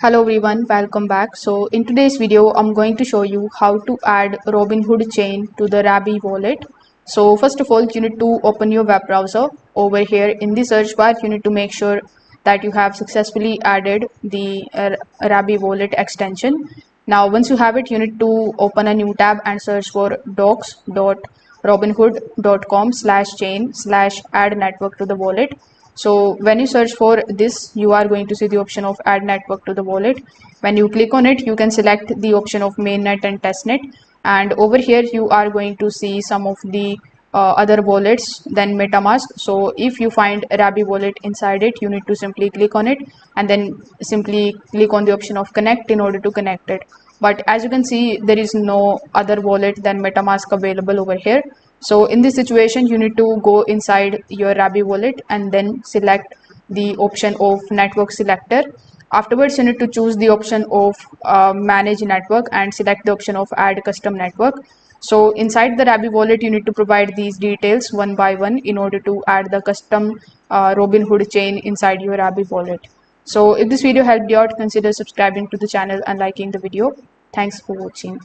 Hello everyone, welcome back. So in today's video, I'm going to show you how to add Robinhood chain to the Rabby wallet. So first of all, you need to open your web browser. Over here in the search bar, you need to make sure that you have successfully added the Rabby wallet extension. Now, once you have it, you need to open a new tab and search for docs.robinhood.com/chain/add network to the wallet. So when you search for this, you are going to see the option of add network to the wallet. When you click on it, you can select the option of mainnet and testnet. And over here, you are going to see some of the other wallets than MetaMask. So if you find a Rabby wallet inside it, you need to simply click on it and then simply click on the option of connect in order to connect it. But as you can see, there is no other wallet than MetaMask available over here. So in this situation, you need to go inside your Rabby wallet and then select the option of network selector. Afterwards, you need to choose the option of manage network and select the option of add custom network. So inside the Rabby wallet, you need to provide these details one by one in order to add the custom Robinhood chain inside your Rabby wallet. So if this video helped you out, consider subscribing to the channel and liking the video. Thanks for watching.